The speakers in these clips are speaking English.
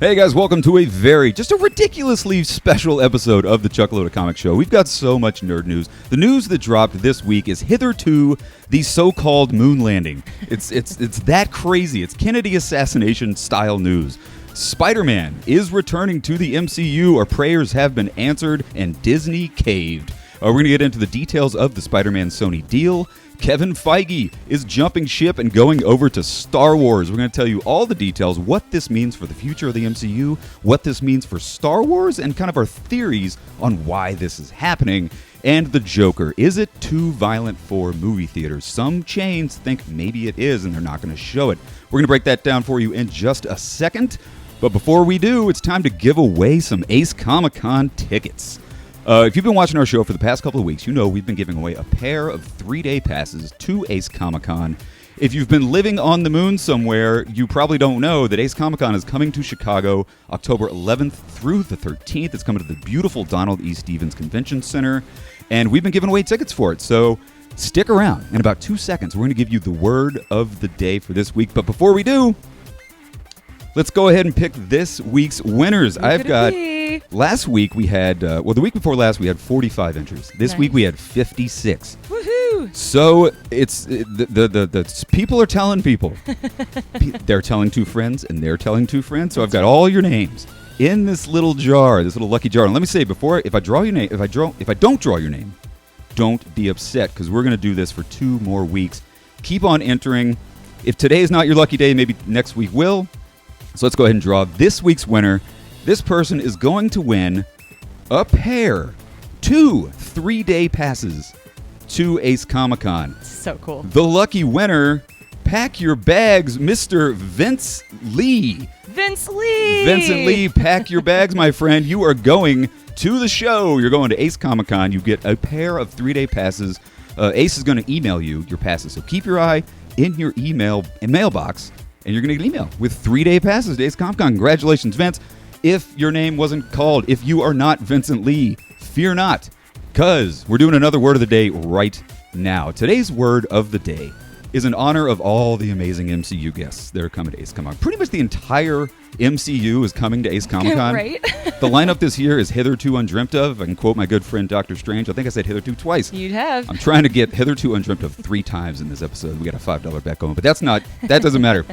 Hey guys, welcome to just a ridiculously special episode of the Chuckload of Comics Show. We've got so much nerd news. The news that dropped this week is hitherto the so-called moon landing. It's that crazy. It's Kennedy assassination style news. Spider-Man is returning to the MCU. Our prayers have been answered, and Disney caved. We're going to get into the details of the Spider-Man Sony deal. Kevin Feige is jumping ship and going over to Star Wars. We're going to tell you all the details, what this means for the future of the MCU, what this means for Star Wars, and kind of our theories on why this is happening. And the Joker. Is it too violent for movie theaters? Some chains think maybe it is, and they're not going to show it. We're going to break that down for you in just a second. But before we do, it's time to give away some Ace Comic-Con tickets. If you've been watching our show for the past couple of weeks, you know we've been giving away a pair of 3-day passes to Ace Comic-Con. If you've been living on the moon somewhere, you probably don't know that Ace Comic-Con is coming to Chicago October 11th through the 13th. It's coming to the beautiful Donald E. Stevens Convention Center, and we've been giving away tickets for it. So stick around. In about 2 seconds, we're going to give you the word of the day for this week. But before we do, let's go ahead and pick this week's winners. Last week we had, the week before last we had 45 entries. This week we had 56. Woohoo! So it's the people are telling people. They're telling two friends, and they're telling two friends. So I've got all your names in this little jar, this little lucky jar. And let me say before, if I don't draw your name, don't be upset, because we're going to do this for 2 more weeks. Keep on entering. If today is not your lucky day, maybe next week will. So let's go ahead and draw this week's winner. This person is going to win a pair, 2 3-day passes to Ace Comic-Con. So cool. The lucky winner, pack your bags, Mr. Vince Lee. Vince Lee! Vincent Lee, pack your bags, my friend. You are going to the show. You're going to Ace Comic-Con. You get a pair of 3-day passes. Ace is going to email you your passes. So keep your eye in your mailbox, and you're going to get an email with 3-day passes to Ace Comic-Con. Congratulations, Vince. If your name wasn't called, if you are not Vincent Lee, fear not, because we're doing another word of the day right now. Today's word of the day is in honor of all the amazing MCU guests that are coming to Ace Comic-Con. Pretty much the entire MCU is coming to Ace Comic-Con. Right? The lineup this year is hitherto undreamt of. I can quote my good friend Dr. Strange. I think I said hitherto twice. You'd have. I'm trying to get hitherto undreamt of 3 times in this episode. We got a $5 bet going, but that doesn't matter.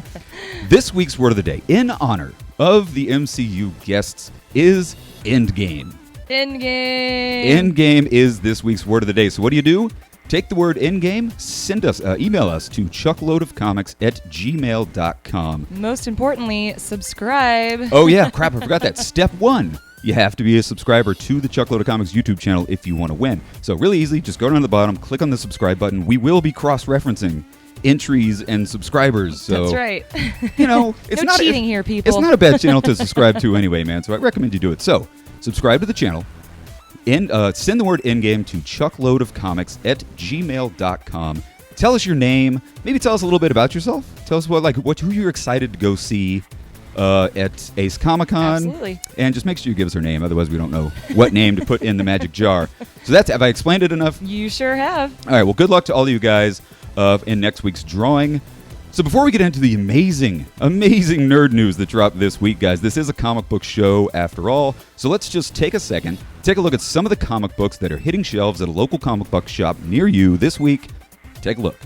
This week's word of the day, in honor of the MCU guests, is Endgame. Endgame. Endgame is this week's word of the day. So what do? Take the word Endgame, email us to chuckloadofcomics@gmail.com. Most importantly, subscribe. Oh yeah, crap, I forgot that. Step 1, you have to be a subscriber to the Chuckload of Comics YouTube channel if you want to win. So really easy, just go down to the bottom, click on the subscribe button. We will be cross-referencing entries and subscribers. So, that's right. It's no not cheating here, people. It's not a bad channel to subscribe to anyway, man. So I recommend you do it. So subscribe to the channel. And send the word Endgame to chuckloadofcomics@gmail.com. Tell us your name. Maybe tell us a little bit about yourself. Tell us who you're excited to go see at Ace Comic-Con. Absolutely. And just make sure you give us her name. Otherwise, we don't know what name to put in the magic jar. So have I explained it enough? You sure have. All right. Well, good luck to all of you guys in next week's drawing. So before we get into the amazing nerd news that dropped this week, guys, this is a comic book show after all. So let's just take a second, take a look at some of the comic books that are hitting shelves at a local comic book shop near you this week. Take a look.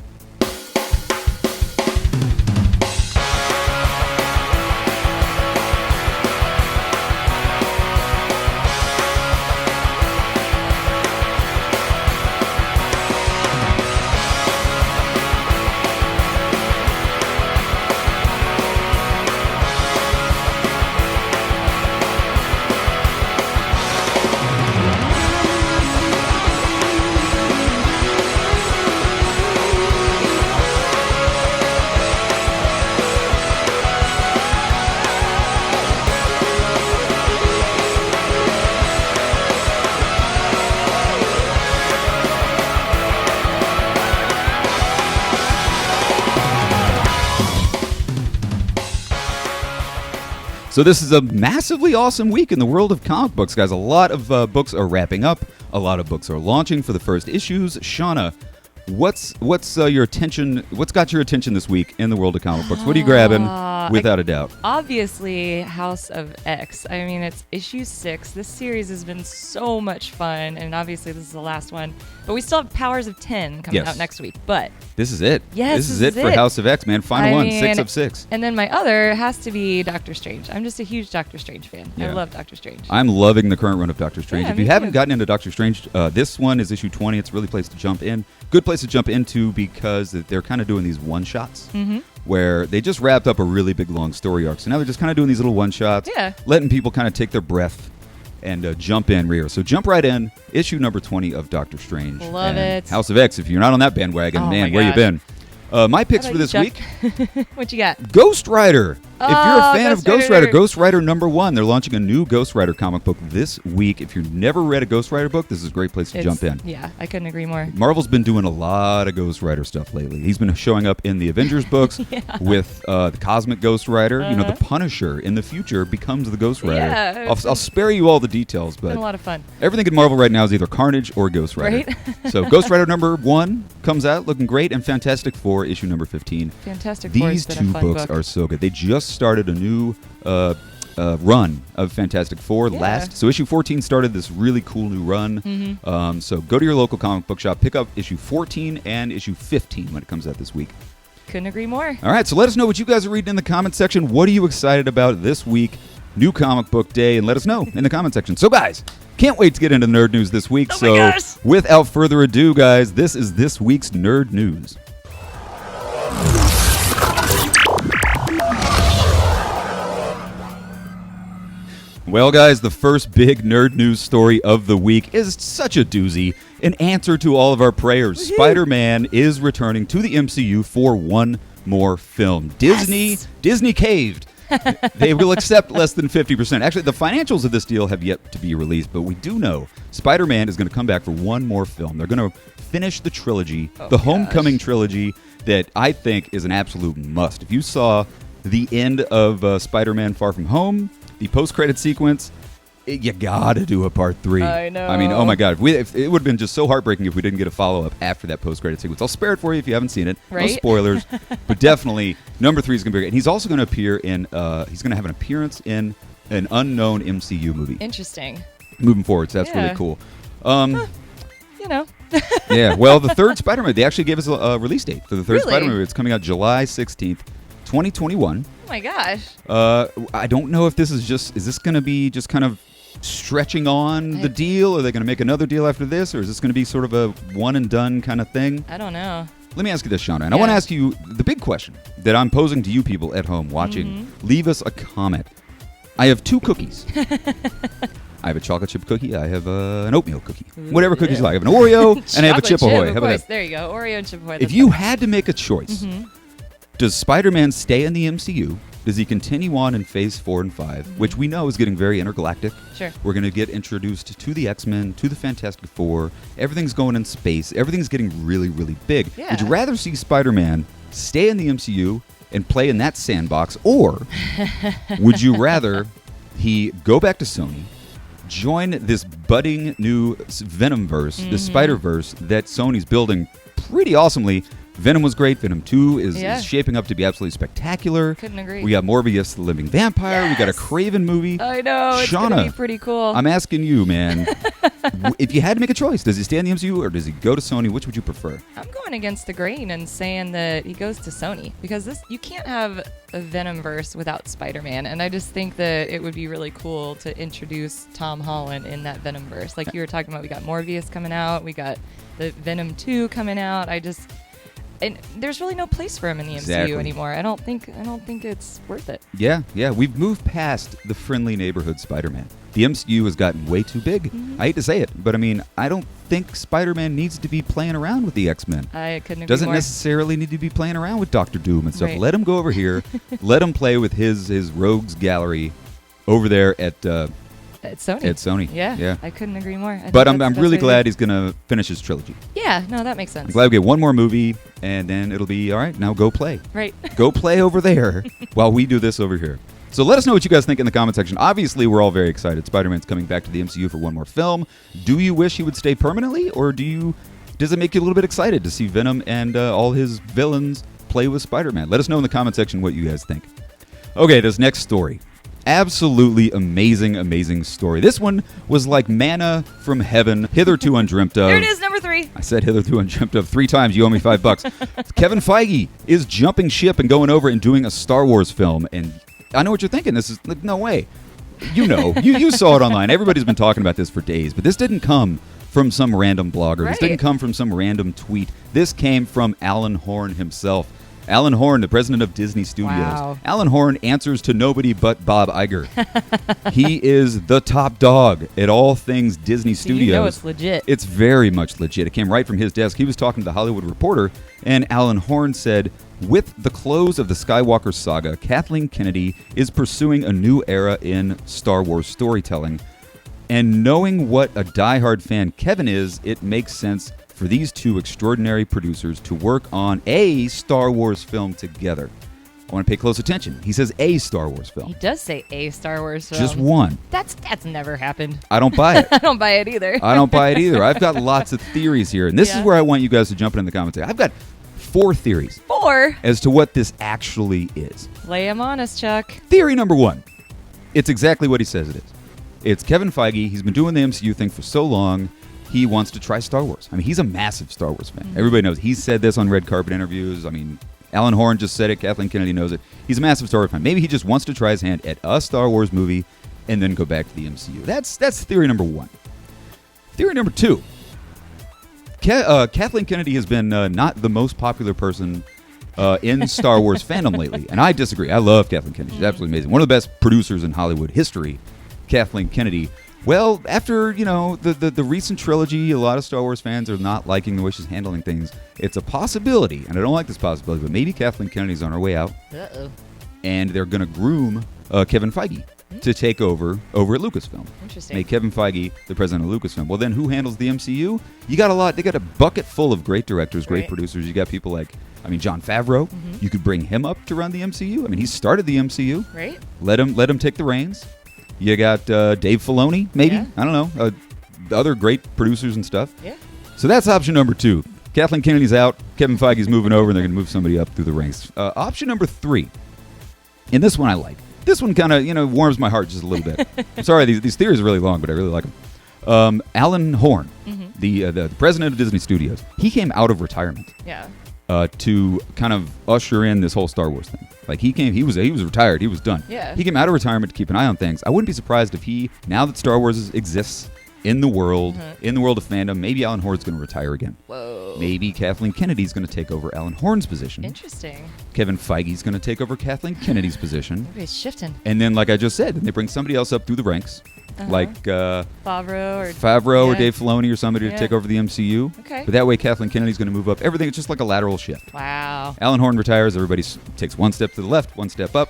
So this is a massively awesome week in the world of comic books, guys. A lot of books are wrapping up. A lot of books are launching for the first issues. Shauna, what's your attention? What's got your attention this week in the world of comic books? What are you grabbing? without a doubt. Obviously, House of X. I mean, it's issue 6. This series has been so much fun, and obviously this is the last one. But we still have Powers of 10 coming out next week. But this is it. Yes, this is it for House of X, man. Final one, 6 of 6. And then my other has to be Doctor Strange. I'm just a huge Doctor Strange fan. Yeah. I love Doctor Strange. I'm loving the current run of Doctor Strange. Yeah, if you me haven't too. gotten into Doctor Strange, this one is issue 20. It's a really place to jump in. Good place to jump into because they're kind of doing these one-shots where they just wrapped up a really big, long story arc. So now they're just kind of doing these little one-shots, letting people kind of take their breath and jump in rear. So jump right in. Issue number 20 of Doctor Strange. Love and it. House of X. If you're not on that bandwagon, man, where you been? My picks for this week. What you got? Ghost Rider. If you're a fan of Ghost Rider, Rider. Ghost Rider #1. They're launching a new Ghost Rider comic book this week. If you've never read a Ghost Rider book, this is a great place to jump in. Yeah, I couldn't agree more. Marvel's been doing a lot of Ghost Rider stuff lately. He's been showing up in the Avengers books with the Cosmic Ghost Rider. You know, the Punisher in the future becomes the Ghost Rider. Yeah. I'll spare you all the details, but Been a lot of fun. everything in Marvel right now is either Carnage or Ghost Rider. Right? So Ghost Rider #1 comes out looking great, and Fantastic Four issue number 15. Fantastic Four has These been two a fun books book. are so good. They just started a new run of Fantastic Four So issue 14 started this really cool new run. So go to your local comic book shop, pick up issue 14 and issue 15 when it comes out this week. Couldn't agree more. All right, so let us know what you guys are reading in the comment section. What are you excited about this week? New comic book day, and let us know in the comment section. So guys, can't wait to get into the nerd news this week. Oh my gosh. Without further ado, guys, this is this week's nerd news. Well, guys, the first big nerd news story of the week is such a doozy. An answer to all of our prayers. Spider-Man is returning to the MCU for one more film. Disney caved. They will accept less than 50%. Actually, the financials of this deal have yet to be released, but we do know Spider-Man is going to come back for one more film. They're going to finish the trilogy, the Homecoming trilogy, that I think is an absolute must. If you saw the end of Spider-Man Far From Home, the post-credit sequence, you gotta do a part 3. I know. I mean, oh my God. If it would have been just so heartbreaking if we didn't get a follow-up after that post-credit sequence. I'll spare it for you if you haven't seen it. Right? No spoilers. But definitely, number 3 is going to be great. And he's also going to appear in, he's going to have an appearance in an unknown MCU movie. Interesting. Moving forward, so that's really cool. You know. Yeah, well, the third Spider-Man, they actually gave us a release date for the third Really? Spider-Man movie. It's coming out July 16th, 2021. Oh my gosh. I don't know if this is this going to be just kind of stretching on the deal? Are they going to make another deal after this? Or is this going to be sort of a one and done kind of thing? I don't know. Let me ask you this, Shauna. And I want to ask you the big question that I'm posing to you people at home watching. Leave us a comment. I have 2 cookies. I have a chocolate chip cookie. I have an oatmeal cookie. Whatever cookies you like. I have an Oreo and I have a Chip Ahoy. How about that? There you go. Oreo and Chip Ahoy. If you had to make a choice, does Spider-Man stay in the MCU? Does he continue on in Phase 4 and 5, which we know is getting very intergalactic? Sure. We're going to get introduced to the X-Men, to the Fantastic Four. Everything's going in space. Everything's getting really, really big. Yeah. Would you rather see Spider-Man stay in the MCU and play in that sandbox, or would you rather he go back to Sony, join this budding new Venomverse, the Spider-Verse that Sony's building pretty awesomely? Venom was great. Venom 2 is shaping up to be absolutely spectacular. Couldn't agree. We got Morbius the Living Vampire. We got a Craven movie. I know. It's going to Shauna, be pretty cool. I'm asking you, man. If you had to make a choice, does he stay in the MCU or does he go to Sony? Which would you prefer? I'm going against the grain and saying that he goes to Sony because you can't have a Venomverse without Spider-Man, and I just think that it would be really cool to introduce Tom Holland in that Venomverse. Like you were talking about, we got Morbius coming out, we got the Venom 2 coming out. And there's really no place for him in the MCU anymore. I don't think it's worth it. Yeah. We've moved past the friendly neighborhood Spider-Man. The MCU has gotten way too big. I hate to say it, but I mean, I don't think Spider-Man needs to be playing around with the X-Men. I couldn't agree Doesn't more. necessarily need to be playing around with Doctor Doom and stuff. Right. Let him go over here. Let him play with his rogues gallery over there at Sony. Yeah. I couldn't agree more. But I'm really glad he's going to finish his trilogy. Yeah, no, that makes sense. I'm glad we get one more movie, and then it'll be, all right, now go play. Right. Go play over there while we do this over here. So let us know what you guys think in the comment section. Obviously, we're all very excited. Spider-Man's coming back to the MCU for one more film. Do you wish he would stay permanently, or does it make you a little bit excited to see Venom and all his villains play with Spider-Man? Let us know in the comment section what you guys think. Okay, this next story. Absolutely amazing story. This one was like manna from heaven, hitherto undreamt of. There it is, number 3. I said hitherto undreamt of 3 times. You owe me $5. Kevin Feige is jumping ship and going over and doing a Star Wars film. And I know what you're thinking. This is like, no way. You know, you saw it online. Everybody's been talking about this for days. But this didn't come from some random blogger. Right. This didn't come from some random tweet. This came from Alan Horn himself. Alan Horn, the president of Disney Studios. Wow. Alan Horn answers to nobody but Bob Iger. He is the top dog at all things Disney Studios. You know it's legit. It's very much legit. It came right from his desk. He was talking to The Hollywood Reporter, and Alan Horn said, with the close of the Skywalker saga, Kathleen Kennedy is pursuing a new era in Star Wars storytelling. And knowing what a diehard fan Kevin is, it makes sense for these 2 extraordinary producers to work on a Star Wars film together. I want to pay close attention. He says a Star Wars film. He does say a Star Wars film. Just one. That's never happened. I don't buy it. I don't buy it either. I don't buy it either. I've got lots of theories here, and this is where I want you guys to jump in the comments. I've got 4 theories 4? as to what this actually is. Lay him on us, Chuck. Theory number 1. It's exactly what he says it is. It's Kevin Feige. He's been doing the MCU thing for so long. He wants to try Star Wars. I mean, he's a massive Star Wars fan. Mm-hmm. Everybody knows. He's said this on red carpet interviews. I mean, Alan Horn just said it. Kathleen Kennedy knows it. He's a massive Star Wars fan. Maybe he just wants to try his hand at a Star Wars movie and then go back to the MCU. That's theory number 1. Theory number 2. Kathleen Kennedy has been not the most popular person in Star Wars fandom lately, and I disagree. I love Kathleen Kennedy. She's absolutely amazing. One of the best producers in Hollywood history, Kathleen Kennedy. Well, after, the recent trilogy, a lot of Star Wars fans are not liking the way she's handling things. It's a possibility, and I don't like this possibility, but maybe Kathleen Kennedy's on her way out. Uh-oh. And they're going to groom Kevin Feige to take over at Lucasfilm. Interesting. Make Kevin Feige the president of Lucasfilm. Well, then who handles the MCU? You got a lot. They got a bucket full of great directors, great producers. You got people like, Jon Favreau. Mm-hmm. You could bring him up to run the MCU. I mean, he started the MCU. Right. Let him take the reins. You got Dave Filoni, maybe. Yeah. I don't know. Other great producers and stuff. Yeah. So that's option number 2. Kathleen Kennedy's out. Kevin Feige's moving over, and they're going to move somebody up through the ranks. Option number 3. And this one I like. This one kind of, warms my heart just a little bit. I'm sorry, these theories are really long, but I really like them. Alan Horn, the president of Disney Studios, he came out of retirement. Yeah. To kind of usher in this whole Star Wars thing. Like he was retired. He was done. Yeah. He came out of retirement to keep an eye on things. I wouldn't be surprised if now that Star Wars exists in the world of fandom, maybe Alan Horn's going to retire again. Whoa. Maybe Kathleen Kennedy's going to take over Alan Horn's position. Interesting. Kevin Feige's going to take over Kathleen Kennedy's position. Everybody's shifting. And then, like I just said, they bring somebody else up through the ranks, like Favreau or Dave Filoni or somebody to take over the MCU. Okay. But that way, Kathleen Kennedy's going to move up. Everything is just like a lateral shift. Wow. Alan Horn retires. Everybody takes one step to the left, one step up.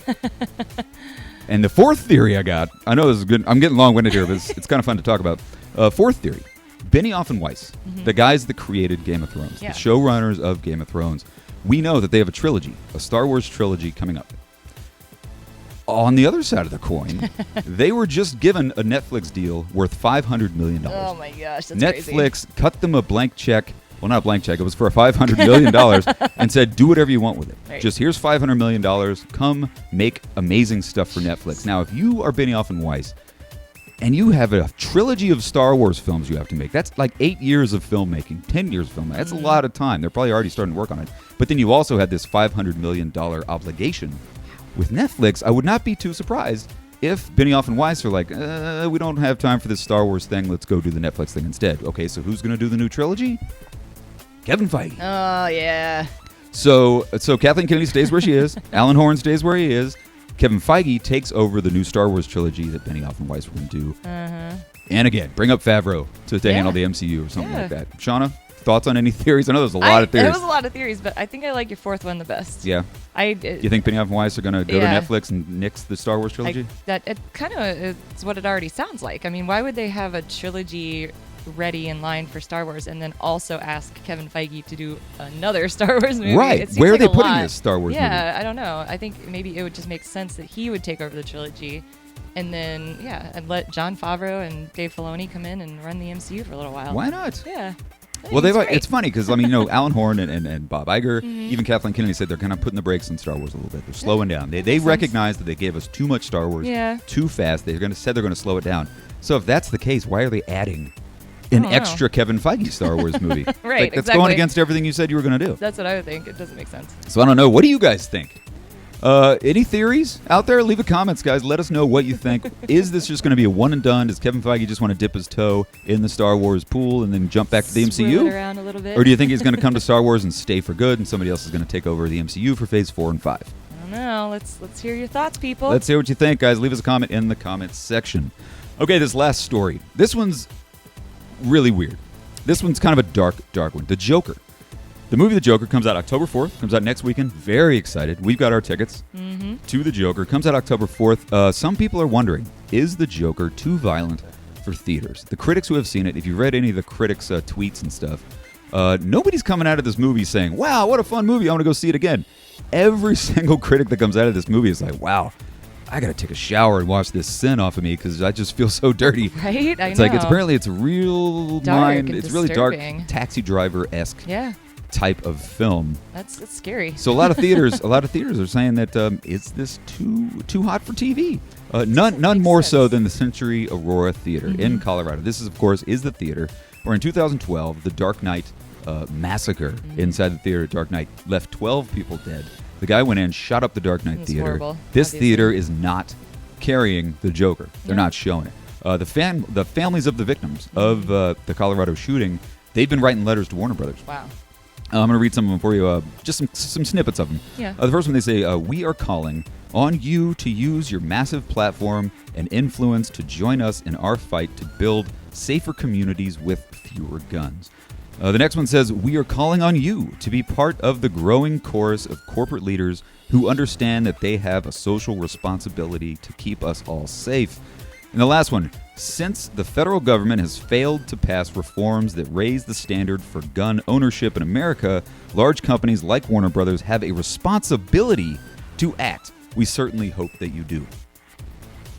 And the 4th theory I got, I know this is good. I'm getting long-winded here, but it's kind of fun to talk about. 4th theory. Benioff and Weiss, the guys that created Game of Thrones, the showrunners of Game of Thrones, we know that they have a trilogy, a Star Wars trilogy coming up. On the other side of the coin, they were just given a Netflix deal worth $500 million. Oh my gosh, that's Netflix cut them a blank check. Well, not a blank check. It was for $500 million and said, do whatever you want with it. Right. Just here's $500 million. Come make amazing stuff for Netflix. Now, if you are Benioff and Weiss and you have a trilogy of Star Wars films you have to make, that's like 8 years of filmmaking, 10 years of filmmaking. That's a lot of time. They're probably already starting to work on it. But then you also had this $500 million obligation with Netflix. I would not be too surprised if Benioff and Weiss are like, we don't have time for this Star Wars thing. Let's go do the Netflix thing instead. Okay, so who's going to do the new trilogy? Kevin Feige. Oh, yeah. So Kathleen Kennedy stays where she is. Alan Horn stays where he is. Kevin Feige takes over the new Star Wars trilogy that Benioff and Weiss were going to do. And again, bring up Favreau to handle the MCU or something like that. Shauna, thoughts on any theories? I know there's a lot of theories. There was a lot of theories, but I think I like your 4th one the best. Yeah. You think Benioff and Weiss are going to go to Netflix and nix the Star Wars trilogy? It kind of is what it already sounds like. I mean, why would they have a trilogy ready in line for Star Wars and then also ask Kevin Feige to do another Star Wars movie? Right. Where are they putting this Star Wars movie? Yeah, I don't know. I think maybe it would just make sense that he would take over the trilogy and then, and let Jon Favreau and Dave Filoni come in and run the MCU for a little while. Why not? Yeah. Well, it's funny because, I mean, Alan Horn and Bob Iger, even Kathleen Kennedy said they're kind of putting the brakes on Star Wars a little bit. They're slowing down. They recognize that they gave us too much Star Wars too fast. They're going to slow it down. So if that's the case, why are they adding an extra Kevin Feige Star Wars movie? Right, that's going against everything you said you were going to do. That's what I would think. It doesn't make sense. So I don't know. What do you guys think? Any theories out there? Leave a comments, guys. Let us know what you think. Is this just going to be a one and done? Does Kevin Feige just want to dip his toe in the Star Wars pool and then jump back to the MCU? It around a little bit. Or do you think he's going to come to Star Wars and stay for good, and somebody else is going to take over the MCU for Phase 4 and 5? I don't know. Let's hear your thoughts, people. Let's hear what you think, guys. Leave us a comment in the comments section. Okay, this last story. This one's really weird. This one's kind of a dark one. The Joker. The movie The Joker comes out October 4th. Comes out next weekend. Very excited. We've got our tickets to The Joker. Comes out October 4th. Some people are wondering, is The Joker too violent for theaters? The critics who have seen it, if you've read any of the critics' tweets and stuff, nobody's coming out of this movie saying, wow, what a fun movie. I want to go see it again. Every single critic that comes out of this movie is like, wow, I got to take a shower and wash this sin off of me because I just feel so dirty. Right? It's like, it's a real dark it's really dark, Taxi Driver-esque type of film. That's scary. So a lot of theaters are saying that is this too hot for TV? None more so than the Century Aurora Theater in Colorado. This is, of course, the theater where in 2012 the Dark Knight massacre inside the theater at Dark Knight left 12 people dead. The guy went in, shot up the Dark Knight theater. Horrible, this obviously. theater is not carrying the Joker. They're not showing it. The families of the victims of the Colorado shooting, they've been writing letters to Warner Brothers. Wow. I'm going to read some of them for you, just some snippets of them. Yeah. The first one, they say, we are calling on you to use your massive platform and influence to join us in our fight to build safer communities with fewer guns. The next one says, we are calling on you to be part of the growing chorus of corporate leaders who understand that they have a social responsibility to keep us all safe. And the last one, since the federal government has failed to pass reforms that raise the standard for gun ownership in America, large companies like Warner Brothers have a responsibility to act. We certainly hope that you do.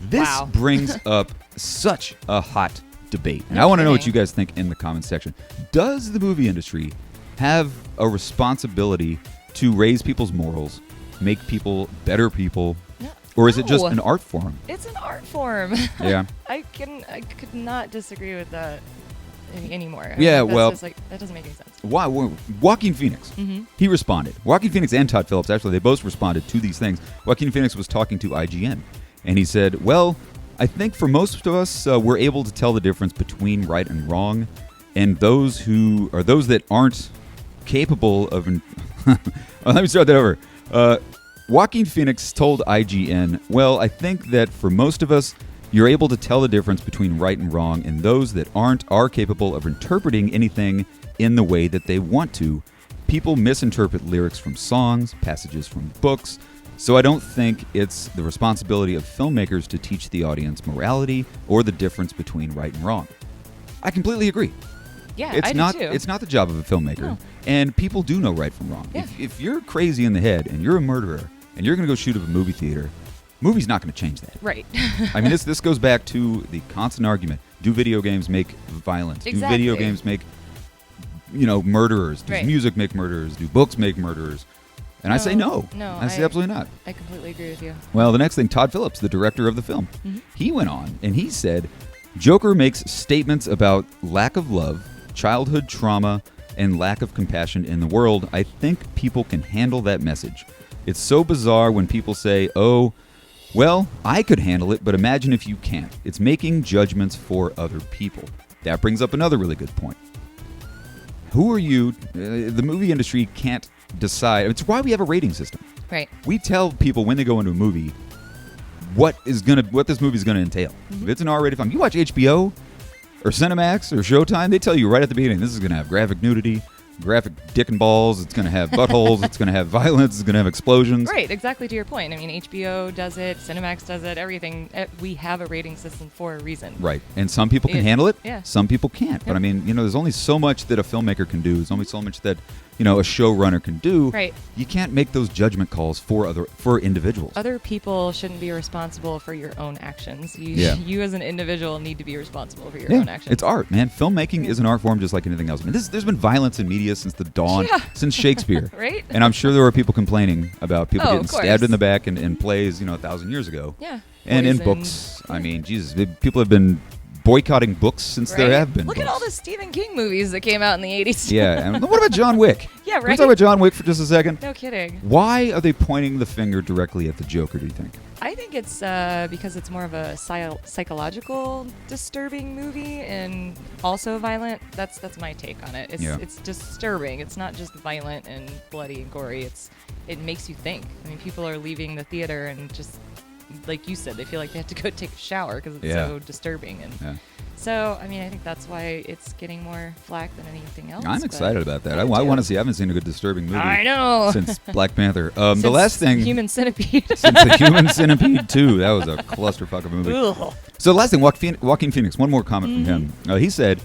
This brings up such a hot debate. And I want to know what you guys think in the comments section. Does the movie industry have a responsibility to raise people's morals, make people better people? Or is it just an art form? It's an art form. Yeah. I could not disagree with that anymore. Yeah, that doesn't make any sense. Why? Joaquin Phoenix, he responded. Joaquin Phoenix and Todd Phillips, actually, they both responded to these things. Joaquin Phoenix was talking to IGN, and he said, well, I think for most of us, we're able to tell the difference between right and wrong, and those that aren't capable of... let me start that over. Joaquin Phoenix told IGN, well, I think that for most of us, you're able to tell the difference between right and wrong, and those that aren't are capable of interpreting anything in the way that they want to. People misinterpret lyrics from songs, passages from books, so I don't think it's the responsibility of filmmakers to teach the audience morality or the difference between right and wrong. I completely agree. Yeah, I do too. It's not the job of a filmmaker. No. And people do know right from wrong. Yeah. If you're crazy in the head and you're a murderer and you're going to go shoot up a movie theater, movie's not going to change that. Right. I mean, this goes back to the constant argument. Do video games make violence? Exactly. Do video games make, murderers? Does music make murderers? Do books make murderers? And I say no. No. I say absolutely not. I completely agree with you. Well, the next thing, Todd Phillips, the director of the film, he went on and he said, Joker makes statements about lack of love, childhood trauma, and lack of compassion in the world. I think people can handle that message. It's so bizarre when people say, oh, well, I could handle it, but imagine if you can't. It's making judgments for other people. That brings up another really good point. Who are you? The movie industry can't decide. It's why we have a rating system. Right. We tell people when they go into a movie what this movie is going to entail. If it's an R-rated film, you watch HBO or Cinemax or Showtime, they tell you right at the beginning, this is going to have graphic nudity, graphic dick and balls. It's going to have buttholes. It's going to have violence. It's going to have explosions. Right, exactly to your point. I mean, HBO does it, Cinemax does it, everything. We have a rating system for a reason. Right, and some people can handle it. Yeah. Some people can't. But I mean, there's only so much that a filmmaker can do. There's only so much that a showrunner can do. Right. You can't make those judgment calls for individuals. Other people shouldn't be responsible for your own actions. You as an individual need to be responsible for your own actions. It's art, man. Filmmaking is an art form just like anything else. I mean, there's been violence in media since the dawn, since Shakespeare. Right? And I'm sure there were people complaining about people getting of course. stabbed in the back in plays, 1,000 years ago. Yeah. And in books. I mean, Jesus, people have been boycotting books since there have been Look books. at all the Stephen King movies that came out in the 80s. Yeah, and what about John Wick? Yeah, Can we right? talk about John Wick for just a second? No kidding. Why are they pointing the finger directly at the Joker, do you think? I think it's because it's more of a psychological disturbing movie and also violent. That's my take on it. It's disturbing. It's not just violent and bloody and gory. It makes you think. I mean, people are leaving the theater and just, like you said, they feel like they have to go take a shower because it's so disturbing. And so, I mean, I think that's why it's getting more flack than anything else. I'm excited about that. I want to see. I haven't seen a good disturbing movie. I know. Since Black Panther. Since the last thing. Human Centipede. Since the Human Centipede 2. That was a clusterfuck of a movie. Ugh. So the last thing, Joaquin Phoenix. One more comment from him. He said,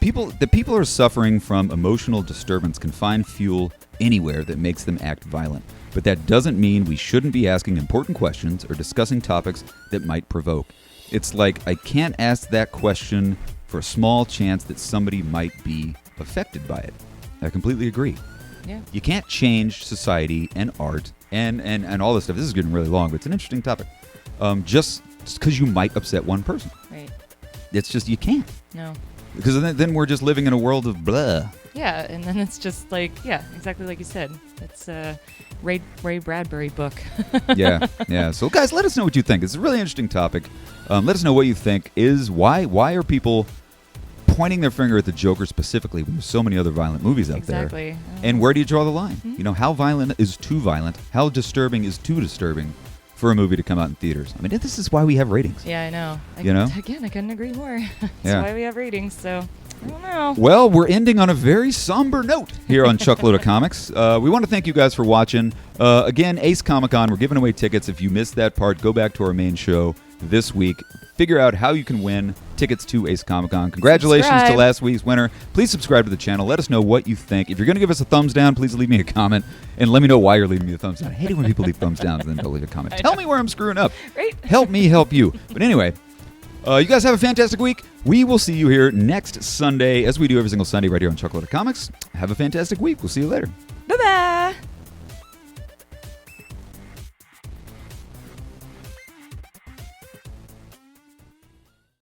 people who are suffering from emotional disturbance can find fuel anywhere that makes them act violent. But that doesn't mean we shouldn't be asking important questions or discussing topics that might provoke. It's like I can't ask that question for a small chance that somebody might be affected by it. I completely agree. Yeah. You can't change society and art and all this stuff. This is getting really long, but it's an interesting topic. Just because you might upset one person. Right. It's just you can't. No. Because then we're just living in a world of blah. Yeah, and then it's just like, exactly like you said. It's a Ray Bradbury book. Yeah. So, guys, let us know what you think. It's a really interesting topic. Let us know what you think. Why are people pointing their finger at the Joker specifically when there's so many other violent movies out there? Exactly. And where do you draw the line? Mm-hmm. How violent is too violent? How disturbing is too disturbing for a movie to come out in theaters? I mean, this is why we have ratings. Yeah, I know. Again, I couldn't agree more. That's why we have ratings, so I don't know. Well, we're ending on a very somber note here on Chuckload of Comics. We want to thank you guys for watching. Again, Ace Comic-Con, we're giving away tickets. If you missed that part, go back to our main show this week. Figure out how you can win tickets to Ace Comic-Con. Congratulations to last week's winner. Please subscribe to the channel. Let us know what you think. If you're going to give us a thumbs down, please leave me a comment and let me know why you're leaving me a thumbs down. I hate it when people leave thumbs down and then don't leave a comment. Tell me where I'm screwing up. Right? Help me help you. But anyway, you guys have a fantastic week. We will see you here next Sunday, as we do every single Sunday right here on Chuckload of Comics. Have a fantastic week. We'll see you later. Bye-bye.